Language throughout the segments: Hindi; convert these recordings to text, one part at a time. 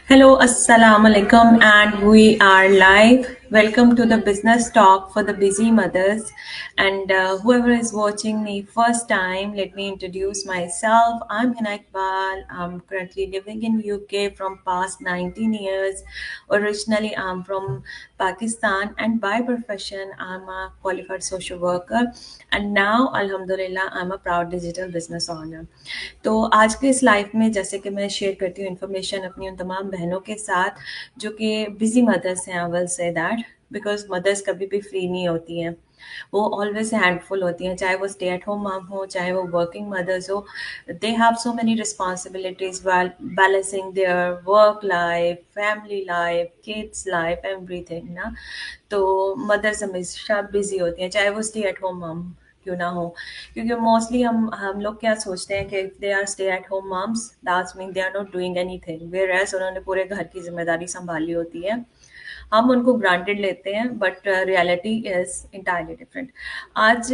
Hello, Assalamu alaikum, and we are live. Welcome to the business talk for the busy mothers. And whoever is watching me first time, let me introduce myself. I'm Hina Iqbal. I'm currently living in UK from past 19 years. Originally, I'm from Pakistan, and by profession, I'm a qualified social worker. And now, Alhamdulillah, I'm a proud digital business owner. तो आज के इस लाइफ में जैसे कि मैं शेयर करती हूँ इन्फॉर्मेशन अपनी उन तमाम बहनों के साथ जो कि बिजी मदर्स हैं। I will say that because mothers कभी भी फ्री नहीं होती हैं। वो ऑलवेज हैंडफुल होती हैं, चाहे वो स्टे एट होम मम हो, चाहे वो वर्किंग मदर्स हो। They have so many responsibilities while balancing their work life, family life, kids life, everything ना। तो मदर्स हमेशा बिजी होती हैं, चाहे वो स्टे एट होम मम क्यों ना हो। क्योंकि मोस्टली हम लोग क्या सोचते हैं कि if they are stay at home moms that's mean they are not doing anything, where as उन्होंने पूरे घर की जिम्मेदारी संभाली होती है। हम उनको ग्रांटेड लेते हैं, but reality is entirely different. आज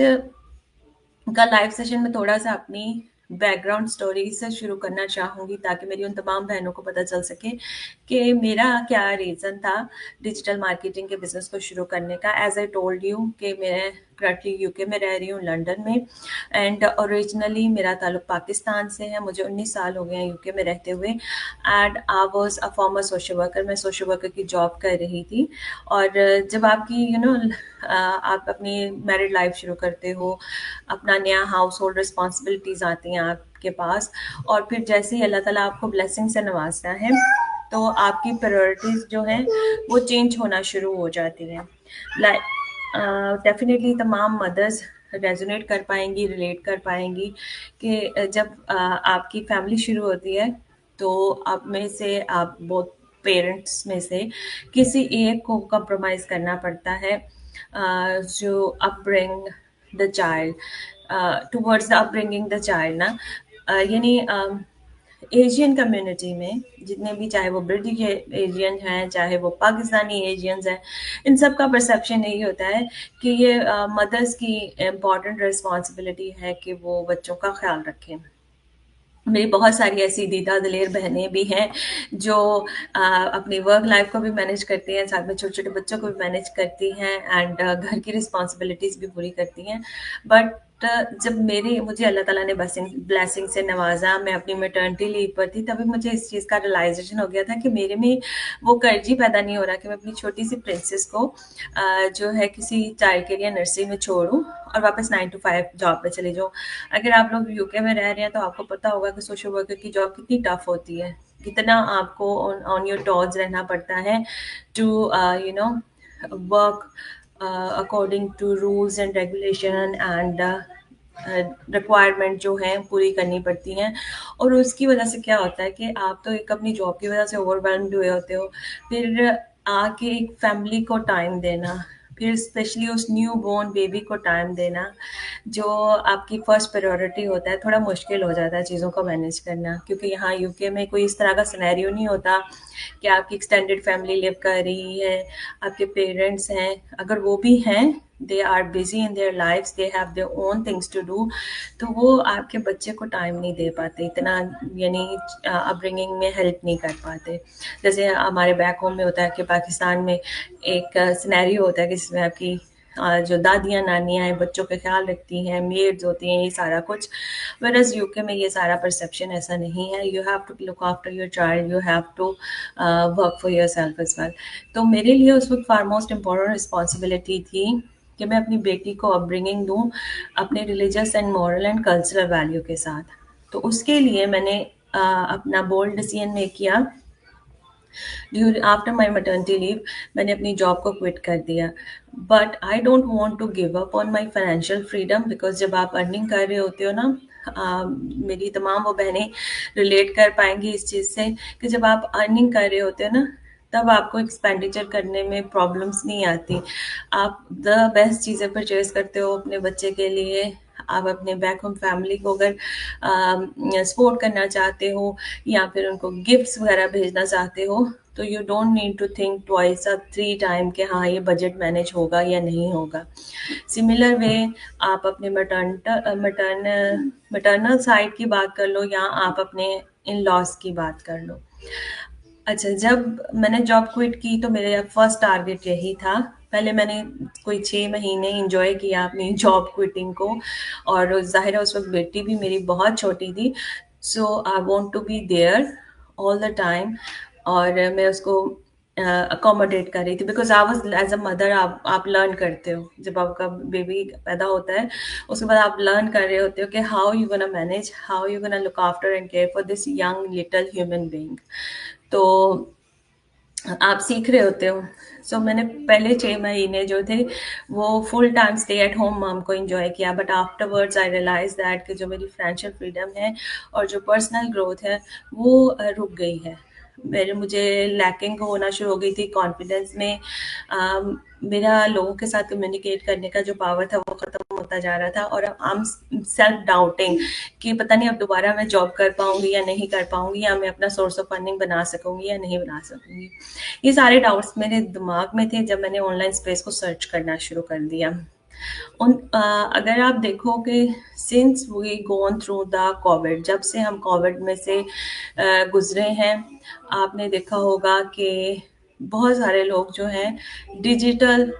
का लाइव सेशन में थोड़ा सा अपनी बैकग्राउंड स्टोरी से शुरू करना चाहूँगी ताकि मेरी उन तमाम बहनों को पता चल सके कि मेरा क्या रीज़न था डिजिटल मार्केटिंग के बिज़नेस को शुरू करने का। एज़ आई टोल्ड यू कि मैं करंटली यूके में रह रही हूँ, लंदन में। एंड ओरिजिनली मेरा ताल्लुक पाकिस्तान से है। मुझे 19 साल हो गए हैं यूके में रहते हुए। And I was a former social worker. मैं सोशल वर्कर की जॉब कर रही थी। और जब आपकी आप अपनी मैरिड लाइफ शुरू करते हो, अपना नया हाउस होल्ड रिस्पॉन्सिबिलिटीज़ आती हैं आपके पास, और फिर जैसे ही अल्लाह ताला आपको ब्लेसिंग से नवाजता है तो आपकी प्रायोरिटीज़ जो हैं वो चेंज होना शुरू हो जाती हैं। डेफिनेटली तमाम मदर्स रेजोनेट कर पाएंगी, रिलेट कर पाएंगी कि जब आपकी फैमिली शुरू होती है तो आप में से आप बोथ पेरेंट्स में से किसी एक को कॉम्प्रोमाइज़ करना पड़ता है जो upbring the child towards the upbringing the child ना। यानी एशियन कम्युनिटी में जितने भी, चाहे वो ब्रिटिश एशियन हैं, चाहे वो पाकिस्तानी एशियंस हैं, इन सब का परसेप्शन यही होता है कि ये मदर्स की इम्पॉर्टेंट रिस्पॉन्सिबिलिटी है कि वो बच्चों का ख्याल रखें। मेरी बहुत सारी ऐसी दीदा दिलेर बहनें भी हैं जो अपनी वर्क लाइफ को भी मैनेज करती हैं, साथ में छोटे-छोटे बच्चों को भी मैनेज करती हैं, एंड घर की रिस्पॉन्सिबिलिटीज़ भी पूरी करती हैं। बट जब मुझे अल्लाह ताला ने ब्लेसिंग से नवाज़ा, मैं अपनी मैटरनिटी लीव पर थी, तभी मुझे इस चीज़ का रियलाइज़ेशन हो गया था कि मेरे में वो कर्ज ही पैदा नहीं हो रहा कि मैं अपनी छोटी-सी प्रिंसेस को जो है किसी चाइल्ड केयर या नर्सरी में छोड़ूँ और वापस 9 टू 5 जॉब पे चली जाऊँ। अगर आप लोग यूके में रह रहे हैं तो आपको पता होगा कि सोशल वर्कर की जॉब कितनी टफ होती है, कितना आपको ऑन योर टॉज रहना पड़ता है to you know work according to rules and regulation, and requirement जो हैं पूरी करनी पड़ती हैं। और उसकी वजह से क्या होता है कि आप तो एक अपनी जॉब की वजह से ओवरवेल्म्ड हुए होते हो, फिर आके एक फैमिली को टाइम देना, फिर स्पेशली उस न्यू बोर्न बेबी को टाइम देना जो आपकी फर्स्ट प्रायोरिटी होता है, थोड़ा मुश्किल हो जाता है चीज़ों को मैनेज करना। क्योंकि यहाँ यूके में कोई इस तरह का सिनेरियो नहीं होता कि आपकी एक्सटेंडेड फैमिली लिव कर रही है, आपके पेरेंट्स हैं, अगर वो भी हैं they are busy in their lives, they have their own things to do, तो वो आपके बच्चे को टाइम नहीं दे पाते इतना, यानी अपब्रिंगिंग में हेल्प नहीं कर पाते। जैसे हमारे बैक होम में होता है कि पाकिस्तान में एक सिनेरियो होता है कि जिसमें आपकी जो दादियाँ नानियाँ हैं बच्चों का ख्याल रखती हैं, मेड्स होती हैं, ये सारा कुछ। वेयरएज़ यूके में ये सारा परसेप्शन ऐसा नहीं है। You have to look after your child, you have to work for yourself as well. तो मेरे लिए उस वक़्त फार मोस्ट इम्पोर्टेंट रिस्पॉन्सिबिलिटी थी कि मैं अपनी बेटी को अपब्रिंगिंग दूँ अपने religious and moral and cultural value के साथ। तो उसके लिए मैंने अपना बोल्ड डिसीजन मेक किया। During after my maternity leave मैंने अपनी जॉब को क्विट कर दिया। But I don't want to give up on my financial freedom, because जब आप अर्निंग कर रहे होते हो ना, मेरी तमाम वो बहनें रिलेट कर पाएंगी इस चीज़ से कि जब आप अर्निंग कर रहे होते हो ना, तब आपको एक्सपेंडिचर करने में प्रॉब्लम्स नहीं आती। आप द बेस्ट चीज़ें परचेज करते हो अपने बच्चे के लिए। आप अपने बैक होम फैमिली को अगर सपोर्ट करना चाहते हो या फिर उनको गिफ्ट्स वगैरह भेजना चाहते हो, तो you don't need to think twice और थ्री टाइम कि हाँ ये बजट मैनेज होगा या नहीं होगा। सिमिलर वे आप अपने मैटरनल साइड की बात कर लो या आप अपने इन लॉज की बात कर लो। अच्छा, जब मैंने जॉब क्विट की तो मेरा फर्स्ट टारगेट यही था। पहले मैंने कोई 6 महीने एन्जॉय किया अपनी जॉब क्विटिंग को, और ज़ाहिर है उस वक़्त बेटी भी मेरी बहुत छोटी थी। So I want to be there all the time, और मैं उसको अकोमोडेट कर रही थी, because I was as a mother, आप लर्न करते हो। जब आपका बेबी पैदा होता है, उसके बाद आप लर्न कर रहे होते हो कि how you gonna manage, how you gonna look after and care for this young little human being. तो आप सीख रहे होते हो। सो मैंने पहले 6 महीने जो थे वो full time stay at home mom को एन्जॉय किया, but afterwards I realise that कि जो मेरी फाइनेंशियल फ्रीडम है और जो पर्सनल ग्रोथ है वो रुक गई है। मेरे मुझे लैकिंग होना शुरू हो गई थी कॉन्फिडेंस में। मेरा लोगों के साथ कम्युनिकेट करने का जो पावर था वो ख़त्म होता जा रहा था, और आई एम सेल्फ डाउटिंग कि पता नहीं अब दोबारा मैं जॉब कर पाऊँगी या नहीं कर पाऊँगी, या मैं अपना सोर्स ऑफ फंडिंग बना सकूँगी या नहीं बना सकूँगी। ये सारे डाउट्स मेरे दिमाग में थे जब मैंने ऑनलाइन स्पेस को सर्च करना शुरू कर दिया। अगर आप देखोगे, since we gone through the COVID, जब से हम कोविड में से गुजरे हैं, आपने देखा होगा कि बहुत सारे लोग जो हैं डिजिटल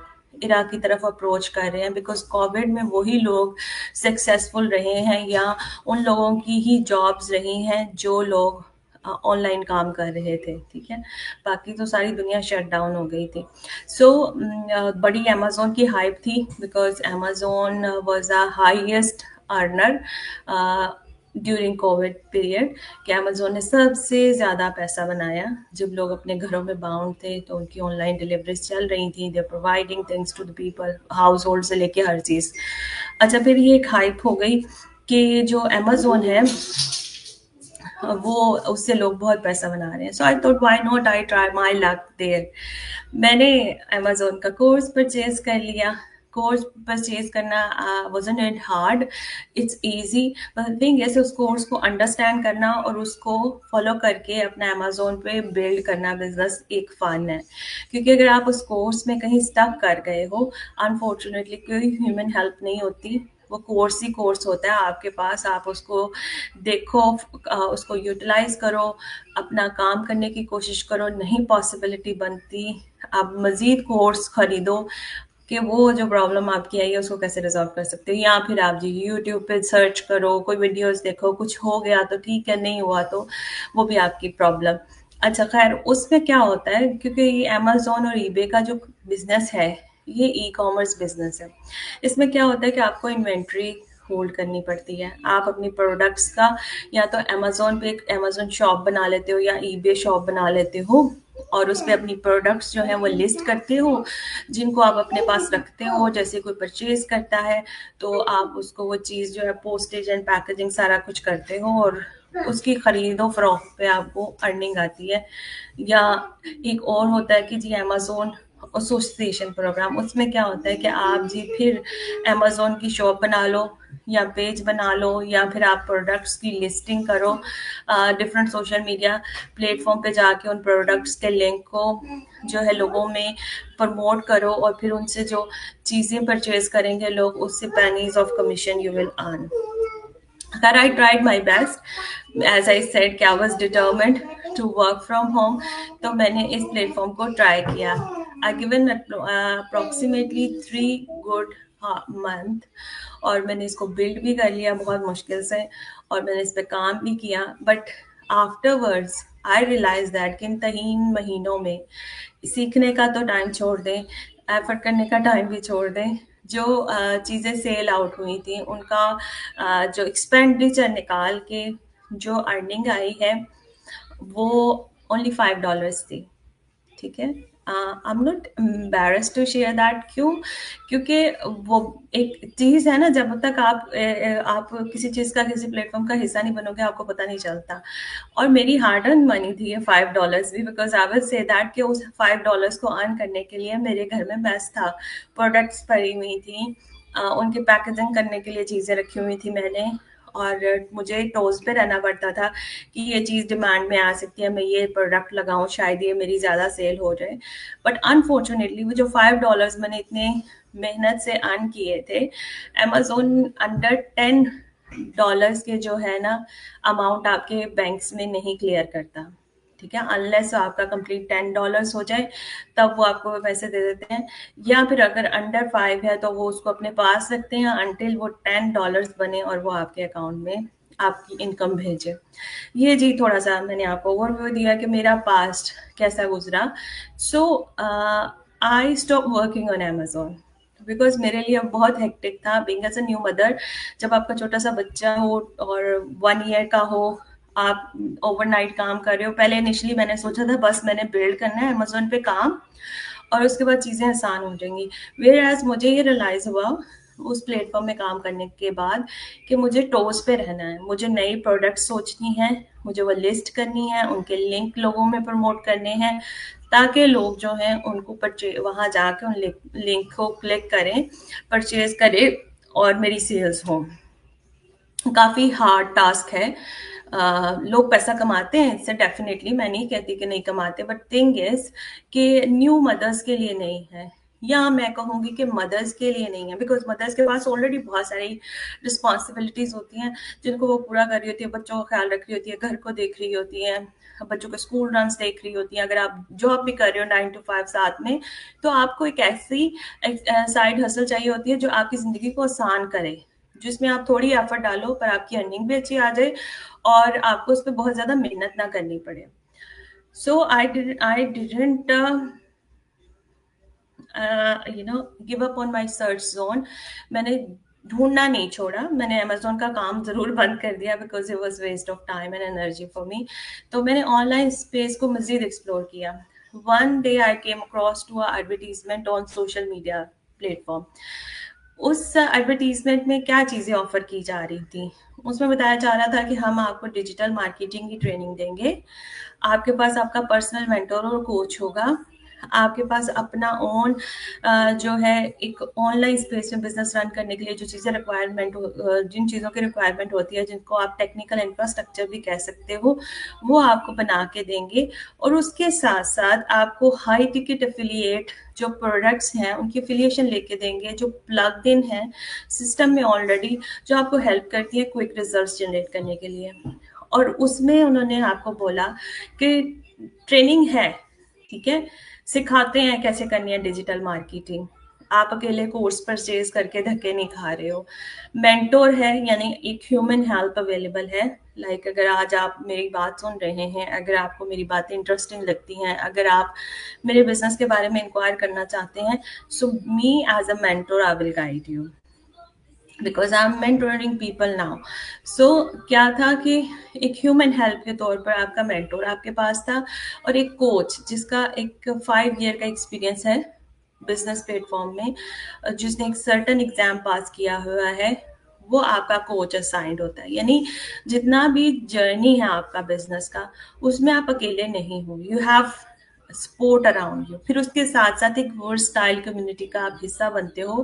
इरा की तरफ अप्रोच कर रहे हैं, बिकॉज कोविड में वही लोग सक्सेसफुल रहे हैं, या उन लोगों की ही जॉब्स रही हैं जो लोग ऑनलाइन काम कर रहे थे, ठीक है। बाकी तो सारी दुनिया शट डाउन हो गई थी। सो बड़ी अमेज़न की हाइप थी, because Amazon was a highest earner during Covid period, कि अमेज़न ने सबसे ज़्यादा पैसा बनाया। जब लोग अपने घरों में बाउंड थे तो उनकी ऑनलाइन डिलीवरीज़ चल रही थी, they are providing things to the people, household से लेके हर चीज़। अच्छा, फिर ये एक हाइप हो गई कि जो अमेज़न है वो उससे लोग बहुत पैसा बना रहे हैं। So I thought why not I try my luck there. मैंने अमेज़न का कोर्स परचेज़ कर लिया। कोर्स परचेज़ करना wasn't it hard, it's easy. But the thing is उस कोर्स को अंडरस्टैंड करना और उसको फ़ॉलो करके अपना अमेज़न पे बिल्ड करना बिज़नेस एक फ़न है। क्योंकि अगर आप उस कोर्स में कहीं स्टक कर गए हो, अनफॉर्च्युनेटली कोई ह्यूमन हेल्प नहीं होती। वो कोर्स ही कोर्स होता है आपके पास, आप उसको देखो, उसको यूटिलाइज़ करो, अपना काम करने की कोशिश करो, नहीं पॉसिबिलिटी बनती, आप मज़ीद कोर्स खरीदो कि वो जो प्रॉब्लम आपकी आई है उसको कैसे रिज़ॉल्व कर सकते हो, या फिर आप जी यूट्यूब पे सर्च करो, कोई वीडियोज़ देखो, कुछ हो गया तो ठीक है, नहीं हुआ तो वो भी आपकी प्रॉब्लम। अच्छा, ख़ैर उसमें क्या होता है, क्योंकि ये अमेज़न और ईबे का जो बिज़नेस है, ये ई-कॉमर्स बिज़नेस है। इसमें क्या होता है कि आपको इन्वेंट्री होल्ड करनी पड़ती है। आप अपनी प्रोडक्ट्स का या तो अमेज़न पे एक अमेज़न शॉप बना लेते हो या ईबे शॉप बना लेते हो, और उस पे अपनी प्रोडक्ट्स जो हैं वो लिस्ट करते हो, जिनको आप अपने पास रखते हो। जैसे कोई परचेज़ करता है तो आप उसको वो चीज़ जो है पोस्टेज एंड पैकेजिंग सारा कुछ करते हो, और उसकी खरीदो-फ़रोख्त पे आपको अर्निंग आती है। या एक और होता है कि जी अमेज़न एसोसिएशन प्रोग्राम, उसमें क्या होता है कि आप जी फिर अमेज़न की शॉप बना लो या पेज बना लो, या फिर आप प्रोडक्ट्स की लिस्टिंग करो डिफरेंट सोशल मीडिया प्लेटफॉर्म पे जाके उन प्रोडक्ट्स के लिंक को जो है लोगों में प्रमोट करो, और फिर उनसे जो चीज़ें परचेज करेंगे लोग, उससे pennies of commission you will earn. That I tried my best. As I said कि I was determined to work from home, तो मैंने इस प्लेटफॉर्म को ट्राई किया। I given approximately 3 good month, और मैंने इसको बिल्ड भी कर लिया बहुत मुश्किल से, और मैंने इस पे काम भी किया। But afterwards I realise that कि इन 3 महीनों में सीखने का तो टाइम छोड़ दें, एफर्ट करने का टाइम भी छोड़ दें। जो चीज़ें सेल आउट हुई थी उनका जो एक्सपेंडिचर निकाल के जो अर्निंग आई है वो ओनली $5 थी, ठीक है। I am not embarrassed to share that. क्यों? क्योंकि वो एक चीज़ है ना, जब तक आप किसी चीज़ का, किसी प्लेटफॉर्म का हिस्सा नहीं बनोगे, आपको पता नहीं चलता। और मेरी हार्ड अर्न मनी थी ये $5 भी, because I will say that कि उस $5 को अर्न करने के लिए मेरे घर में मेस था, प्रोडक्ट्स पड़ी हुई थी, उनकी पैकेजिंग करने के लिए चीज़ें रखी हुई थी मैंने, और मुझे टोज़ पे रहना पड़ता था कि ये चीज़ डिमांड में आ सकती है, मैं ये प्रोडक्ट लगाऊं, शायद ये मेरी ज़्यादा सेल हो जाए। बट अनफॉर्चुनेटली वो जो $5 मैंने इतने मेहनत से अर्न किए थे, अमेज़न अंडर $10 के जो है ना अमाउंट आपके बैंक्स में नहीं क्लियर करता, ठीक है, अनलेस आपका कंप्लीट $10 हो जाए तब वो आपको पैसे दे देते हैं, या फिर अगर अंडर 5 है तो वो उसको अपने पास रखते हैं अनटिल वो $10 बने और वो आपके अकाउंट में आपकी इनकम भेजे। ये जी थोड़ा सा मैंने आपको ओवरव्यू दिया कि मेरा पास्ट कैसा गुजरा। So I stop working on Amazon because मेरे लिए अब बहुत हेक्टिक था being as a new mother. जब आपका छोटा सा बच्चा हो और 1 ईयर का हो, आप ओवरनाइट काम कर रहे हो। पहले इनिशियली मैंने सोचा था बस मैंने बिल्ड करना है अमेजोन पे काम और उसके बाद चीज़ें आसान हो जाएंगी। वेयर एज मुझे ये रियलाइज हुआ उस प्लेटफॉर्म में काम करने के बाद कि मुझे टोज पे रहना है, मुझे नई प्रोडक्ट सोचनी है, मुझे वो लिस्ट करनी है, उनके लिंक लोगों में प्रमोट करने हैं ताकि लोग जो हैं उनको वहां जाके उन लिंक को क्लिक करें, परचेज करें और मेरी सेल्स हो। काफ़ी हार्ड टास्क है। लोग पैसा कमाते हैं इससे, डेफिनेटली मैं नहीं कहती कि नहीं कमाते, बट थिंग इज कि न्यू मदर्स के लिए नहीं है, या मैं कहूँगी कि मदर्स के लिए नहीं है, बिकॉज मदर्स के पास ऑलरेडी बहुत सारी रिस्पॉन्सिबिलिटीज होती हैं जिनको वो पूरा कर रही होती है। बच्चों का ख्याल रख रही होती है, घर को देख रही होती है, बच्चों के स्कूल रन देख रही होती है। अगर आप जॉब भी कर रहे हो 9 to 5 साथ में, तो आपको एक ऐसी साइड हसल चाहिए होती है जो आपकी जिंदगी को आसान करे, जिसमें आप थोड़ी एफर्ट डालो पर आपकी अर्निंग भी अच्छी आ जाए और आपको उस पर बहुत ज्यादा मेहनत ना करनी पड़े। So I didn't give up on my search zone. मैंने ढूंढना नहीं छोड़ा, मैंने अमेजोन का काम जरूर बंद कर दिया because it was waste of time and energy for me. तो मैंने ऑनलाइन स्पेस को मजीद एक्सप्लोर किया। One day I came across to advertisement on social media platform. उस एडवर्टीजमेंट में क्या चीज़ें ऑफर की जा रही थी, उसमें बताया जा रहा था कि हम आपको डिजिटल मार्केटिंग की ट्रेनिंग देंगे, आपके पास आपका पर्सनल मेंटर और कोच होगा, आपके पास अपना ओन जो है एक ऑनलाइन स्पेस में बिजनेस रन करने के लिए जो चीज़ें जिन चीज़ों की रिक्वायरमेंट होती है, जिनको आप टेक्निकल इंफ्रास्ट्रक्चर भी कह सकते हो, वो आपको बना के देंगे। और उसके साथ साथ आपको हाई टिकट एफिलिएट जो प्रोडक्ट्स हैं उनकी एफिलिएशन लेके देंगे, जो प्लग इन है सिस्टम में ऑलरेडी, जो आपको हेल्प करती है क्विक रिजल्ट्स जनरेट करने के लिए। और उसमें उन्होंने आपको बोला कि ट्रेनिंग है, ठीक है, सिखाते हैं कैसे करनी है डिजिटल मार्केटिंग, आप अकेले कोर्स परचेज करके धक्के नहीं खा रहे हो। मेंटोर है, यानी एक ह्यूमन हेल्प अवेलेबल है। लाइक अगर आज आप मेरी बात सुन रहे हैं, अगर आपको मेरी बातें इंटरेस्टिंग लगती हैं, अगर आप मेरे बिजनेस के बारे में इंक्वायर करना चाहते हैं, so me as a mentor I will guide you because I am mentoring people now. So क्या था कि एक ह्यूमन हेल्प के तौर पर आपका मेंटोर आपके पास था, और एक कोच जिसका एक 5 ईयर का एक्सपीरियंस है बिजनेस प्लेटफॉर्म में, जिसने एक सर्टन एग्जाम पास किया हुआ है, वो आपका कोच असाइंड होता है। यानी जितना भी जर्नी है आपका बिजनेस का, उसमें आप अकेले नहीं हो, you have support around you. फिर उसके साथ साथ एक वर्सटाइल कम्युनिटी का आप हिस्सा बनते हो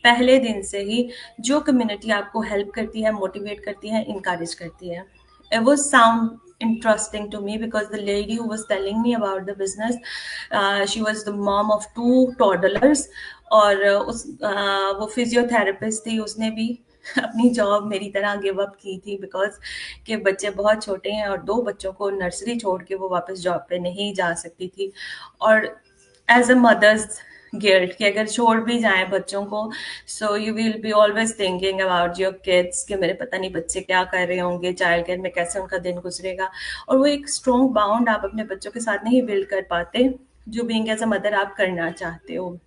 पहले दिन से ही, जो कम्युनिटी आपको हेल्प करती है, मोटिवेट करती है, इनकरेज करती है। It was sound interesting to me because the lady who was telling me about the business, she was the mom of 2 toddlers, और वो फिजियोथेरेपिस्ट थी, उसने भी अपनी जॉब मेरी तरह गिव अप की थी बिकॉज के बच्चे बहुत छोटे हैं और 2 बच्चों को नर्सरी छोड़ के वो वापस जॉब पे नहीं जा सकती थी। और एज अ मदर्स गिल्ट कि अगर छोड़ भी जाए बच्चों को, so you will be always thinking about your kids कि मेरे पता नहीं बच्चे क्या कर रहे होंगे, चाइल्ड केयर में कैसे उनका दिन गुजरेगा। और वो एक स्ट्रॉन्ग बाउंड आप अपने बच्चों के साथ नहीं बिल्ड कर पाते जो बीइंग एज अ मदर आप करना चाहते हो।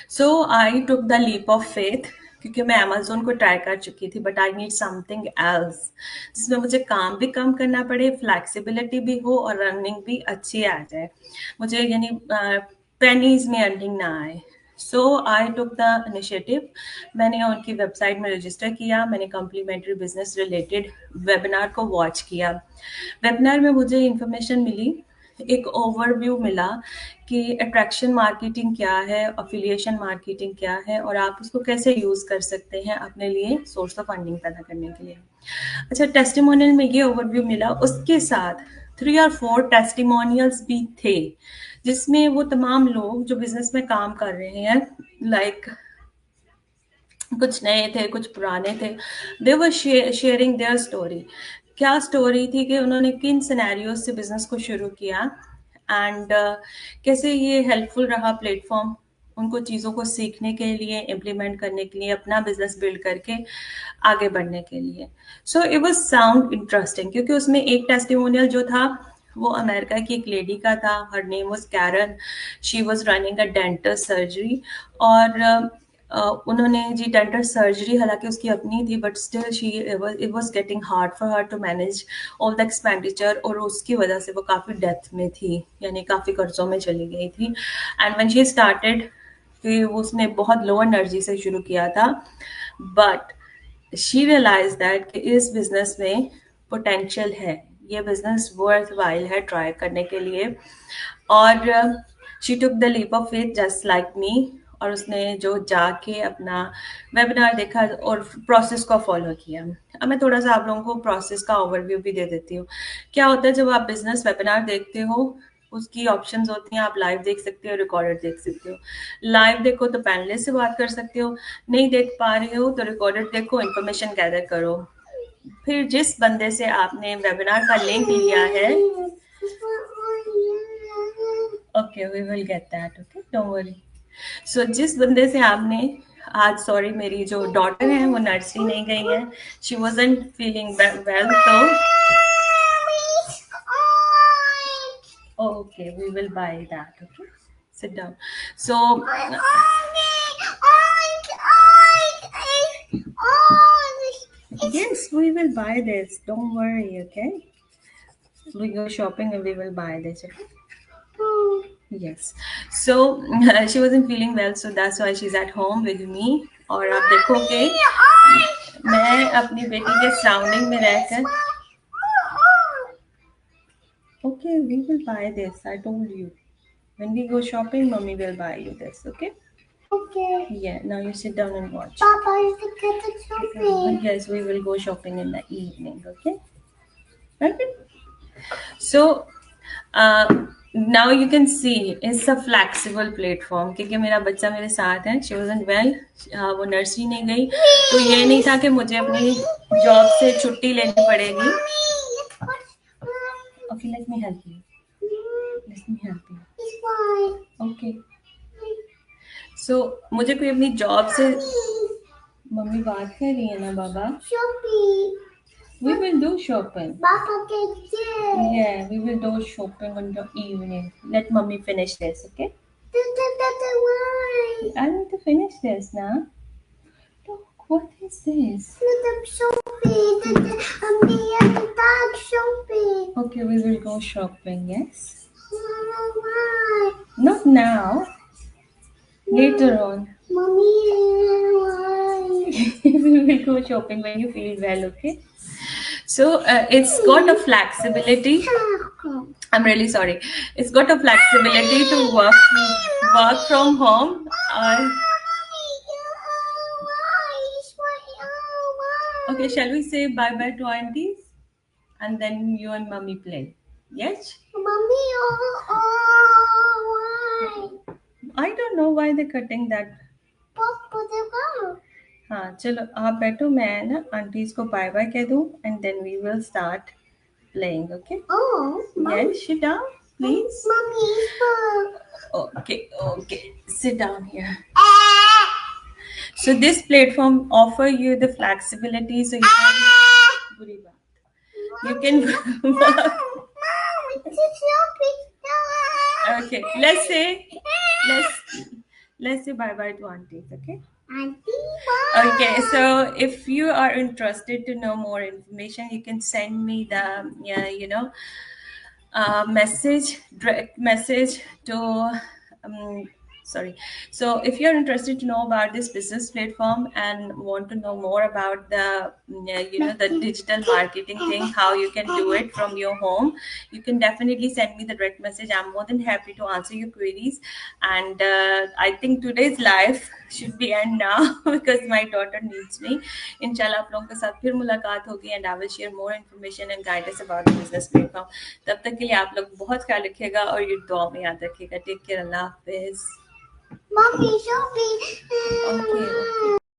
So I took the leap of faith, क्योंकि मैं अमेजोन को ट्राई कर चुकी थी, but I need something else जिसमें मुझे काम भी कम करना पड़े, फ्लैक्सिबिलिटी भी हो और अर्निंग भी अच्छी आ जाए, मुझे यानी पेनीज में अर्निंग ना आए। सो आई टुक द इनिशिएटिव, मैंने उनकी वेबसाइट में रजिस्टर किया, मैंने कम्प्लीमेंट्री बिजनेस रिलेटेड वेबिनार को वॉच किया। वेबिनार में मुझे इंफॉर्मेशन मिली, एक ओवरव्यू मिला कि अट्रैक्शन मार्केटिंग क्या है, अफिलिएशन मार्केटिंग क्या है, और आप उसको कैसे यूज कर सकते हैं अपने लिए सोर्स ऑफ फंडिंग पैदा करने के लिए। अच्छा, टेस्टिमोनियल में ये ओवरव्यू मिला, उसके साथ 3 और 4 टेस्टिमोनियल्स भी थे जिसमें वो तमाम लोग जो बिजनेस में काम कर रहे हैं, लाइक कुछ नए थे, कुछ पुराने थे, दे वर शेयरिंग देयर स्टोरी क्या स्टोरी थी कि उन्होंने किन सिनेरियोज से बिजनेस को शुरू किया एंड कैसे ये हेल्पफुल रहा प्लेटफॉर्म उनको चीज़ों को सीखने के लिए, इम्प्लीमेंट करने के लिए, अपना बिजनेस बिल्ड करके आगे बढ़ने के लिए। So it was sound interesting क्योंकि उसमें एक टेस्टिमोनियल जो था वो अमेरिका की एक लेडी का था। Her name was Karen. She was running a dental surgery और उन्होंने जी डेंटल सर्जरी हालांकि उसकी अपनी थी but still she it was getting hard for her to manage all the expenditure और उसकी वजह से वो काफ़ी डेथ में थी, यानी काफ़ी कर्जों में चली गई थी। एंड व्हेन शी स्टार्टेड कि उसने बहुत लो एनर्जी से शुरू किया था बट शी रियलाइज दैट कि इस बिजनेस में पोटेंशियल है, ये बिजनेस वर्थ वाइल है ट्राई करने के लिए। और she took the leap of faith just like me और उसने जो जाके अपना वेबिनार देखा और प्रोसेस को फॉलो किया। अब मैं थोड़ा सा आप लोगों को प्रोसेस का ओवरव्यू भी दे देती हूँ। क्या होता है जब आप बिजनेस वेबिनार देखते हो, उसकी ऑप्शंस होती हैं, आप लाइव देख सकते हो, रिकॉर्डेड देख सकते हो। लाइव देखो तो पैनलिस्ट से बात कर सकते हो, नहीं देख पा रहे हो तो रिकॉर्डेड देखो, इन्फॉर्मेशन गैदर करो। फिर जिस बंदे से आपने वेबिनार का लिंक लिया है, okay we will get that, okay don't worry. So जिस बंदे से आपने आज, सॉरी मेरी जो डॉटर है वो नर्सरी नहीं गई है, शी वाजंट फीलिंग वेल, तो okay we will buy that, okay sit down. So yes we will buy this, don't worry, okay we go shopping and we will buy this, okay? Yes. So she wasn't feeling well, so that's why she's at home with me. और आप देखोगे मैं अपनी बेटी के सराउंडिंग में रहकर, okay we will buy this, I told you when we go shopping mommy will buy you this, okay? Okay. Yeah, now you sit down and watch. Papa, you can get the shopping. Yes, we will go shopping in the evening, okay? Okay. So now you can see it's a flexible platform क्योंकि मेरा बच्चा मेरे साथ है, she wasn't well, वो नर्सरी नहीं गई, तो ये नहीं था कि मुझे अपनी जॉब से छुट्टी लेनी पड़ेगी। Okay, let me help you. Let me help you. It's fine. Okay. So मुझे कोई अपनी जॉब से, मम्मी बात कर रही है ना बाबा। Shopping. We will do shopping. Papa can do. Yeah, we will do shopping on the evening. Let mommy finish this, okay? Why? I need to finish this now. Look, what is this? I'm shopping. I'm the dog shopping. Okay, we will go shopping, yes? Why? Not now. Later on. Mommy, why? We will go shopping when you feel well, okay? So it's got a flexibility. I'm really sorry. It's got a flexibility to work from home. Okay, shall we say bye bye to aunties, and then you and mommy play? Yes. Mommy, why? I don't know why they're cutting that. Papa, हाँ चलो आप बैठो, मैं ना आंटीज को बाय बाय कह दूँ and then we will start playing, okay? Oh, yes, sit down, please. Mommy, okay, sit down here. So this platform offer you the flexibility, so you can you can okay, let's say bye bye to aunties, okay? Okay, so if you are interested to know more information, you can send me the direct message to sorry. So if you're interested to know about this business platform and want to know more about the the digital marketing thing, how you can do it from your home, you can definitely send me the direct message. I'm more than happy to answer your queries. And I think today's live should be end now because my daughter needs me. Inshallah आप लोगों के साथ फिर मुलाकात होगी and I will share more information and guidance about the business platform. तब तक के लिए आप लोग बहुत ख्याल रखिएगा और ये दुआ में याद रखिएगा। टेक केयर, अल्लाह हाफिज। Mommy, show me. Okay.